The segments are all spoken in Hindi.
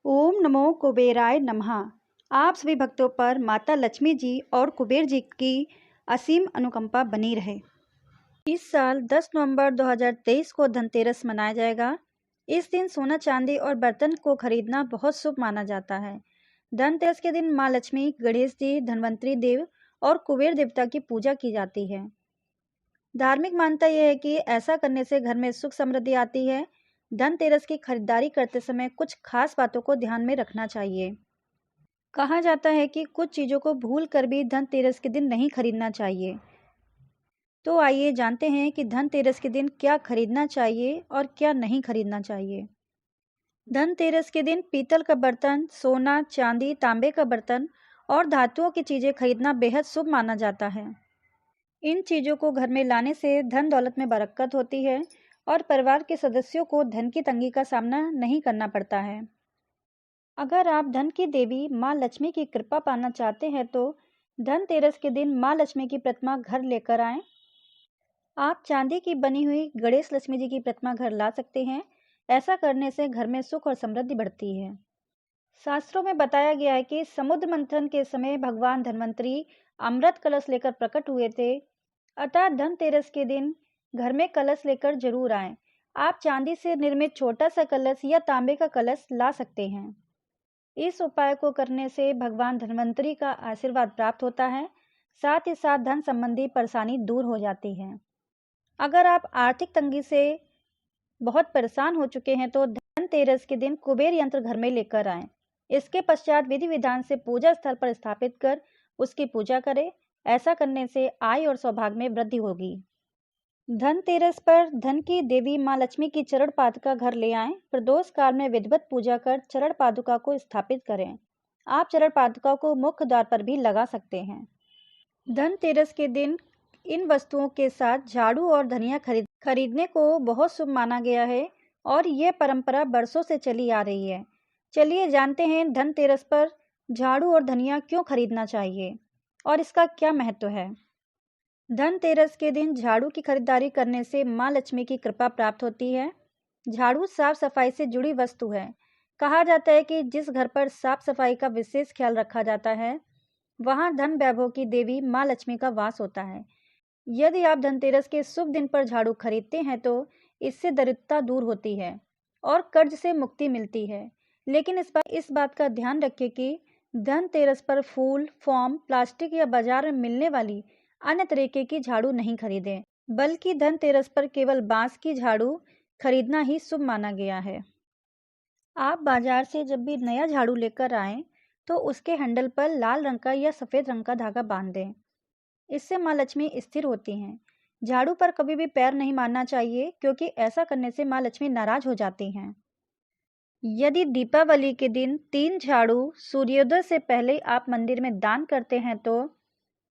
ओम नमो कुबेराय नमः। आप सभी भक्तों पर माता लक्ष्मी जी और कुबेर जी की असीम अनुकंपा बनी रहे। इस साल 10 नवंबर 2023 को धनतेरस मनाया जाएगा। इस दिन सोना चांदी और बर्तन को खरीदना बहुत शुभ माना जाता है। धनतेरस के दिन माँ लक्ष्मी, गणेश जी, धन्वंतरी देव और कुबेर देवता की पूजा की जाती है। धार्मिक मान्यता यह है कि ऐसा करने से घर में सुख समृद्धि आती है। धनतेरस की खरीदारी करते समय कुछ खास बातों को ध्यान में रखना चाहिए। कहा जाता है कि कुछ चीज़ों को भूल कर भी धनतेरस के दिन नहीं खरीदना चाहिए। तो आइए जानते हैं कि धनतेरस के दिन क्या खरीदना चाहिए और क्या नहीं खरीदना चाहिए। धनतेरस के दिन पीतल का बर्तन, सोना, चांदी, तांबे का बर्तन और धातुओं की चीज़ें खरीदना बेहद शुभ माना जाता है। इन चीज़ों को घर में लाने से धन दौलत में बरकत होती है और परिवार के सदस्यों को धन की तंगी का सामना नहीं करना पड़ता है। अगर आप धन की देवी माँ लक्ष्मी की कृपा पाना चाहते हैं तो धनतेरस के दिन माँ लक्ष्मी की प्रतिमा घर लेकर आएं। आप चांदी की बनी हुई गणेश लक्ष्मी जी की प्रतिमा घर ला सकते हैं। ऐसा करने से घर में सुख और समृद्धि बढ़ती है। शास्त्रों में बताया गया है कि समुद्र मंथन के समय भगवान धन्वंतरी अमृत कलश लेकर प्रकट हुए थे। अतः धनतेरस के दिन घर में कलश लेकर जरूर आएं। आप चांदी से निर्मित छोटा सा कलश या तांबे का कलश ला सकते हैं। इस उपाय को करने से भगवान धन्वंतरी का आशीर्वाद प्राप्त होता है। साथ ही साथ धन संबंधी परेशानी दूर हो जाती है। अगर आप आर्थिक तंगी से बहुत परेशान हो चुके हैं तो धनतेरस के दिन कुबेर यंत्र घर में लेकर आएं। इसके पश्चात विधि विधान से पूजा स्थल पर स्थापित कर उसकी पूजा करें। ऐसा करने से आय और सौभाग्य में वृद्धि होगी। धनतेरस पर धन की देवी माँ लक्ष्मी की चरण पादुका घर ले आएं। प्रदोष काल में विधिवत पूजा कर चरण पादुका को स्थापित करें। आप चरण पादुका को मुख्य द्वार पर भी लगा सकते हैं। धनतेरस के दिन इन वस्तुओं के साथ झाड़ू और धनिया खरीदने को बहुत शुभ माना गया है और ये परंपरा बरसों से चली आ रही है। चलिए जानते हैं धनतेरस पर झाड़ू और धनिया क्यों खरीदना चाहिए और इसका क्या महत्व है। धनतेरस के दिन झाड़ू की खरीदारी करने से माँ लक्ष्मी की कृपा प्राप्त होती है। झाड़ू साफ सफाई से जुड़ी वस्तु है। कहा जाता है कि जिस घर पर साफ सफाई का विशेष ख्याल रखा जाता है वहां धन वैभव की देवी माँ लक्ष्मी का वास होता है। यदि आप धनतेरस के शुभ दिन पर झाड़ू खरीदते हैं तो इससे दरिद्रता दूर होती है और कर्ज से मुक्ति मिलती है। लेकिन इस बात का ध्यान रखें कि धनतेरस पर फूल, फोम, प्लास्टिक या बाजार में मिलने वाली अन्य तरीके की झाड़ू नहीं खरीदें, बल्कि धनतेरस पर केवल बांस की झाड़ू खरीदना ही शुभ माना गया है। आप बाजार से जब भी नया झाड़ू लेकर आएं तो उसके हैंडल पर लाल रंग का या सफेद रंग का धागा बांध दें। इससे माँ लक्ष्मी स्थिर होती हैं। झाड़ू पर कभी भी पैर नहीं मारना चाहिए क्योंकि ऐसा करने से माँ लक्ष्मी नाराज हो जाती हैं। यदि दीपावली के दिन 3 झाड़ू सूर्योदय से पहले आप मंदिर में दान करते हैं तो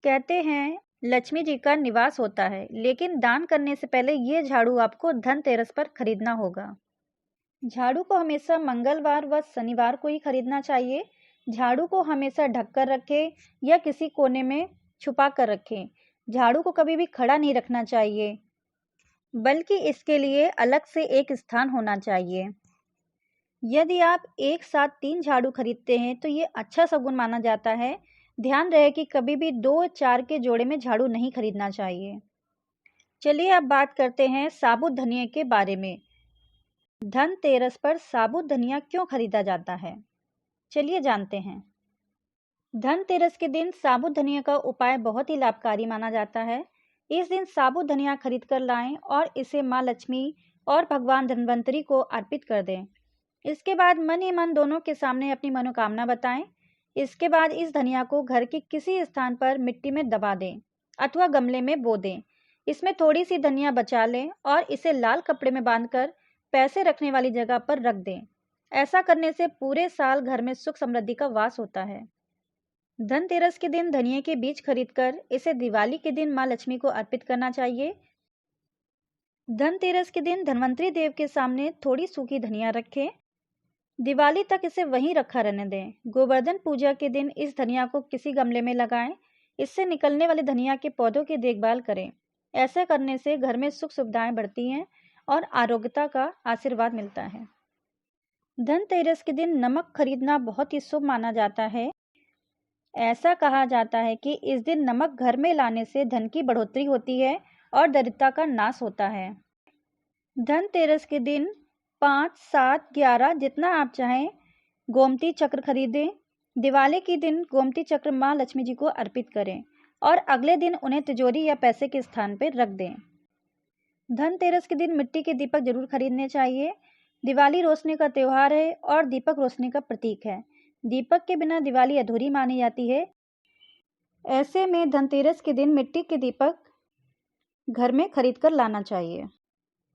कहते हैं लक्ष्मी जी का निवास होता है। लेकिन दान करने से पहले ये झाड़ू आपको धनतेरस पर खरीदना होगा। झाड़ू को हमेशा मंगलवार व शनिवार को ही खरीदना चाहिए। झाड़ू को हमेशा ढककर रखें या किसी कोने में छुपा कर रखें। झाड़ू को कभी भी खड़ा नहीं रखना चाहिए, बल्कि इसके लिए अलग से एक स्थान होना चाहिए। यदि आप एक साथ 3 झाड़ू खरीदते हैं तो ये अच्छा शगुन माना जाता है। ध्यान रहे कि कभी भी 2-4 के जोड़े में झाड़ू नहीं खरीदना चाहिए। चलिए अब बात करते हैं साबुत धनिया के बारे में। धनतेरस पर साबुत धनिया क्यों खरीदा जाता है, चलिए जानते हैं। धनतेरस के दिन साबुत धनिया का उपाय बहुत ही लाभकारी माना जाता है। इस दिन साबुत धनिया खरीद कर लाएं और इसे माँ लक्ष्मी और भगवान धन्वंतरी को अर्पित कर दें। इसके बाद मन ही मन दोनों के सामने अपनी मनोकामना बताएं। इसके बाद इस धनिया को घर के किसी स्थान पर मिट्टी में दबा दें अथवा गमले में बो दें। इसमें थोड़ी सी धनिया बचा लें और इसे लाल कपड़े में बांधकर पैसे रखने वाली जगह पर रख दें। ऐसा करने से पूरे साल घर में सुख समृद्धि का वास होता है। धनतेरस के दिन धनिया के बीज खरीदकर इसे दिवाली के दिन माँ लक्ष्मी को अर्पित करना चाहिए। धनतेरस के दिन धन्वंतरी देव के सामने थोड़ी सूखी धनिया रखें। दिवाली तक इसे वहीं रखा रहने दें। गोवर्धन पूजा के दिन इस धनिया को किसी गमले में लगाएं। इससे निकलने वाले धनिया के पौधों की देखभाल करें। ऐसा करने से घर में सुख सुविधाएं बढ़ती हैं और आरोग्यता का आशीर्वाद मिलता है। धनतेरस के दिन नमक खरीदना बहुत ही शुभ माना जाता है। ऐसा कहा जाता है कि इस दिन नमक घर में लाने से धन की बढ़ोतरी होती है और दरिद्रता का नाश होता है। धनतेरस के दिन 5, 7, 11 जितना आप चाहें गोमती चक्र खरीदें। दिवाली के दिन गोमती चक्र माँ लक्ष्मी जी को अर्पित करें और अगले दिन उन्हें तिजोरी या पैसे के स्थान पर रख दें। धनतेरस के दिन मिट्टी के दीपक जरूर खरीदने चाहिए। दिवाली रोशनी का त्यौहार है और दीपक रोशनी का प्रतीक है। दीपक के बिना दिवाली अधूरी मानी जाती है। ऐसे में धनतेरस के दिन मिट्टी के दीपक घर में खरीद कर लाना चाहिए।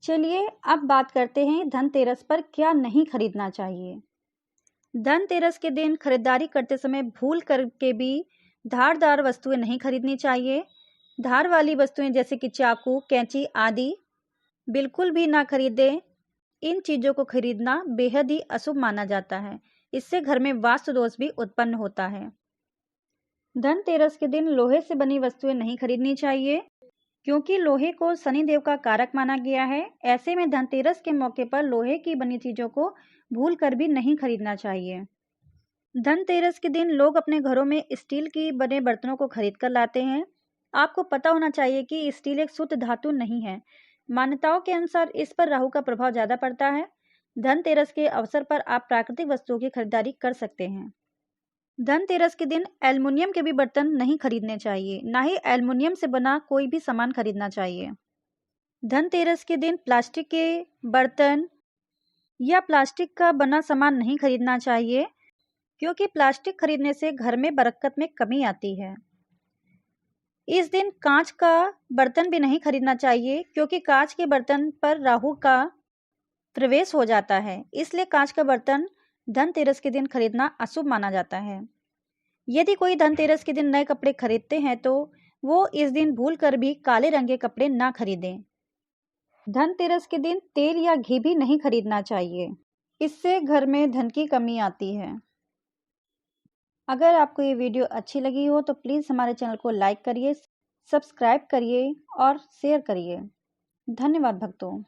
चलिए अब बात करते हैं धनतेरस पर क्या नहीं खरीदना चाहिए। धनतेरस के दिन खरीदारी करते समय भूल करके भी धारदार वस्तुएं नहीं खरीदनी चाहिए। धार वाली वस्तुएं जैसे कि चाकू, कैंची आदि बिल्कुल भी ना खरीदें। इन चीज़ों को खरीदना बेहद ही अशुभ माना जाता है। इससे घर में वास्तु दोष भी उत्पन्न होता है। धनतेरस के दिन लोहे से बनी वस्तुएं नहीं खरीदनी चाहिए क्योंकि लोहे को शनिदेव का कारक माना गया है। ऐसे में धनतेरस के मौके पर लोहे की बनी चीज़ों को भूल कर भी नहीं खरीदना चाहिए। धनतेरस के दिन लोग अपने घरों में स्टील की बने बर्तनों को खरीद कर लाते हैं। आपको पता होना चाहिए कि स्टील एक शुद्ध धातु नहीं है। मान्यताओं के अनुसार इस पर राहु का प्रभाव ज़्यादा पड़ता है। धनतेरस के अवसर पर आप प्राकृतिक वस्तुओं की खरीदारी कर सकते हैं। धनतेरस के दिन एल्युमिनियम के भी बर्तन नहीं खरीदने चाहिए। ना ही एल्युमिनियम से बना कोई भी सामान खरीदना चाहिए। धनतेरस के दिन प्लास्टिक के बर्तन या प्लास्टिक का बना सामान नहीं खरीदना चाहिए क्योंकि प्लास्टिक खरीदने से घर में बरकत में कमी आती है। इस दिन कांच का बर्तन भी नहीं खरीदना चाहिए क्योंकि कांच के बर्तन पर राहु का प्रवेश हो जाता है। इसलिए कांच का बर्तन धनतेरस के दिन खरीदना अशुभ माना जाता है। यदि कोई धनतेरस के दिन नए कपड़े खरीदते हैं तो वो इस दिन भूल कर भी काले रंग के कपड़े ना खरीदें। धनतेरस के दिन तेल या घी भी नहीं खरीदना चाहिए। इससे घर में धन की कमी आती है। अगर आपको ये वीडियो अच्छी लगी हो तो प्लीज़ हमारे चैनल को लाइक करिए, सब्सक्राइब करिए और शेयर करिए। धन्यवाद भक्तों।